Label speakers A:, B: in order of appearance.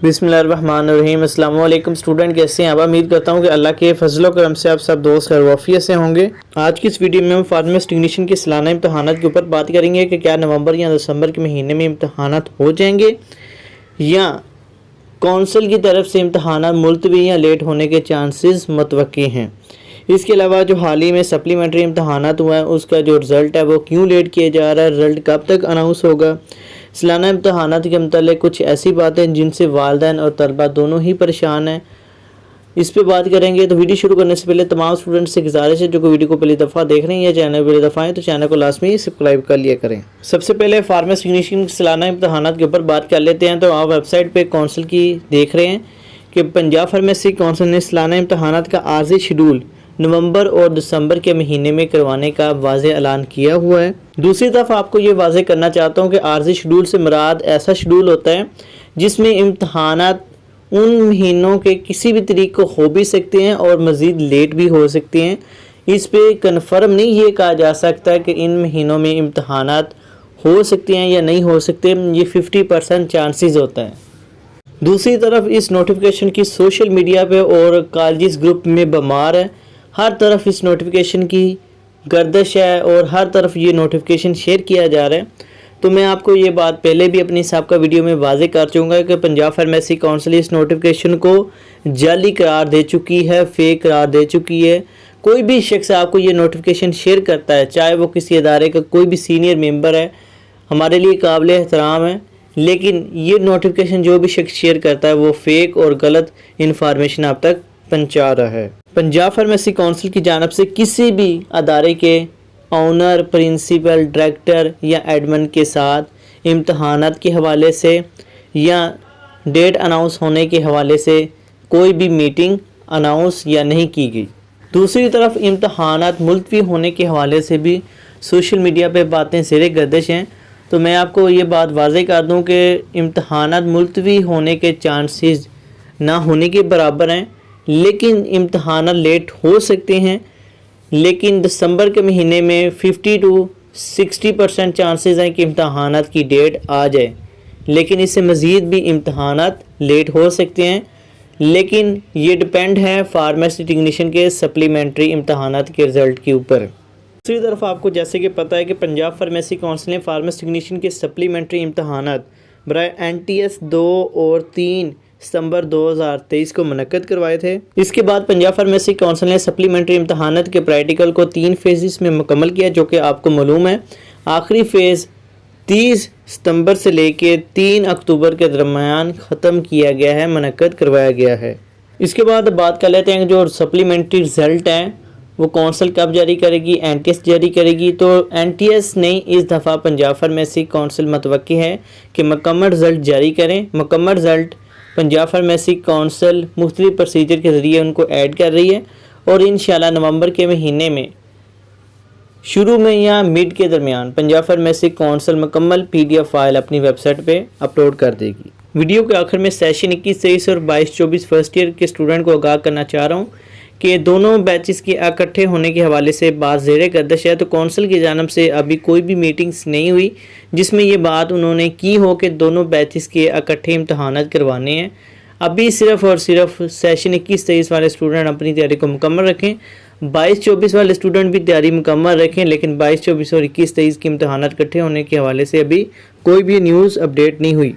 A: बिस्मिल्लाहिर्रहमानिर्रहीम। अस्सलाम वालेकुम स्टूडेंट, कैसे हैं आप? उम्मीद करता हूं कि अल्लाह के फजल करम से आप सब दोस्त खैर वाफियत से होंगे। आज की इस वीडियो में हम फार्मेसी टेक्नीशियन के सालाना इम्तहानात के ऊपर बात करेंगे कि क्या नवंबर या दिसंबर के महीने में इम्तहानात हो जाएंगे या कौंसिल की तरफ से इम्तहानात मुलतवी या लेट होने के चांसेस मुतवक्की हैं। इसके अलावा जो हाल ही में सप्लीमेंट्री इम्तहानात हुआ है उसका जो रिज़ल्ट है वो क्यों लेट किया जा रहा है, रिज़ल्ट कब तक अनाउंस होगा। सालाना इम्तहानात के मतलब कुछ ऐसी बातें जिनसे वालिदैन और तलबा दोनों ही परेशान हैं, इस पे बात करेंगे। तो वीडियो शुरू करने से पहले तमाम स्टूडेंट्स से गुजारिश है जो कोई वीडियो को पहली दफ़ा देख रहे हैं या चैनल पहली दफ़ा है तो चैनल को लाजमी सब्सक्राइब कर लिया करें। सबसे पहले फार्मेसी टेक्नीशियन सालाना इम्तहानात के ऊपर बात कर लेते हैं। तो आप वेबसाइट पर कौंसिल की देख रहे हैं कि पंजाब फार्मेसी कौंसिल ने सालाना इम्तहानात का आर्जी शेड्यूल नवंबर और दिसंबर के महीने में करवाने का वाज़े ऐलान किया हुआ है। दूसरी तरफ आपको ये वाज़े करना चाहता हूँ कि आर्जी शेड्यूल से मुराद ऐसा शेड्यूल होता है जिसमें इम्तहानात उन महीनों के किसी भी तरीक को हो भी सकते हैं और मज़ीद लेट भी हो सकते हैं। इस पे कन्फर्म नहीं ये कहा जा सकता कि इन महीनों में इम्तहानात हो सकते हैं या नहीं हो सकते, ये 50% चांसेस होता है। दूसरी तरफ इस नोटिफिकेशन की सोशल मीडिया पे और कॉलेज ग्रुप में बमार है, हर तरफ इस नोटिफिकेशन की गर्दिश है और हर तरफ ये नोटिफिकेशन शेयर किया जा रहा है। तो मैं आपको ये बात पहले भी अपनी साबिक़ा वीडियो में वाज़े कर चुका कि पंजाब फार्मेसी कौंसिल इस नोटिफिकेशन को जाली करार दे चुकी है, फेक करार दे चुकी है। कोई भी शख्स आपको ये नोटिफिकेशन शेयर करता है, चाहे वो किसी अदारे का कोई भी सीनियर मेम्बर है, हमारे लिए काबिल एहतराम है, लेकिन ये नोटिफिकेशन जो भी शख्स शेयर करता है वो फेक और गलत इन्फॉर्मेशन आप तक पहुँचा रहा है। पंजाब फार्मेसी कौंसिल की जानब से किसी भी अदारे के ऑनर, प्रिंसिपल, डायरेक्टर या एडमिन के साथ इम्तहानात के हवाले से या डेट अनाउंस होने के हवाले से कोई भी मीटिंग अनाउंस या नहीं की गई। दूसरी तरफ इम्तहानात मुलतवी होने के हवाले से भी सोशल मीडिया पे बातें ज़ेरे गर्दिश हैं। तो मैं आपको ये बात वाज़े कर दूं कि इम्तहानात मुलतवी होने के चांसेस ना होने के बराबर हैं, लेकिन इम्तहानात लेट हो सकते हैं। लेकिन दिसंबर के महीने में 50 to 60% चांसेस हैं कि इम्तहानात की डेट आ जाए, लेकिन इससे मज़ीद भी इम्तहानात लेट हो सकते हैं। लेकिन ये डिपेंड है फार्मेसी टेक्नीशियन के सप्लीमेंट्री इम्तहानात के रिज़ल्ट के ऊपर। दूसरी तरफ आपको जैसे कि पता है कि पंजाब फार्मेसी कौंसिल ने फार्मेसी टेक्नीशियन के सप्लीमेंट्री इम्तहानात बराए NTS 2 और 3 सितंबर 2023 को मुनक्कद करवाए थे। इसके बाद पंजाब फार्मेसी कौंसिल ने सप्लीमेंट्री इम्तहानात के प्रैक्टिकल को 3 फेज़ में मुकम्मल किया, जो कि आपको मालूम है। आखिरी फ़ेज़ 30 सितंबर से लेके 3 अक्टूबर के दरमियान ख़त्म किया गया है, मुनक्कद करवाया गया है। इसके बाद बात कर लेते हैं जो सप्लीमेंट्री रिज़ल्ट हैं वो कौंसिल कब जारी करेगी, NTS जारी करेगी। तो NTS ने इस दफ़ा पंजाब फार्मेसी कौंसिल मुतवक्की है कि मुकम्मल रिज़ल्ट जारी करें। मुकम्मल रिज़ल्ट पंजाब फार्मेसी कौंसिल मुख्तलिफ प्रोसीजर के ज़रिए उनको ऐड कर रही है और इंशाल्लाह नवंबर के महीने में शुरू में या मिड के दरमियान पंजाब फार्मेसी कौंसिल मुकम्मल PDF फाइल अपनी वेबसाइट पे अपलोड कर देगी। वीडियो के आखिर में सेशन 21-23 और 22-24 फर्स्ट ईयर के स्टूडेंट को आगाह करना चाह रहा हूँ कि दोनों बैचेस के इकट्ठे होने के हवाले से बात ज़ेरे गर्दिश है। तो कौंसिल की जानब से अभी कोई भी मीटिंग्स नहीं हुई जिसमें ये बात उन्होंने की हो कि दोनों बैचेस के इकट्ठे इम्तहानात करवाने हैं। अभी सिर्फ़ और सिर्फ सेशन 21-23 वाले स्टूडेंट अपनी तैयारी को मुकम्मल रखें, 22-24 वाले स्टूडेंट भी तैयारी मुकम्मल रखें, लेकिन 22-24 और 21-23 के इम्तहानात इकट्ठे होने के हवाले से अभी कोई भी न्यूज़ अपडेट नहीं हुई।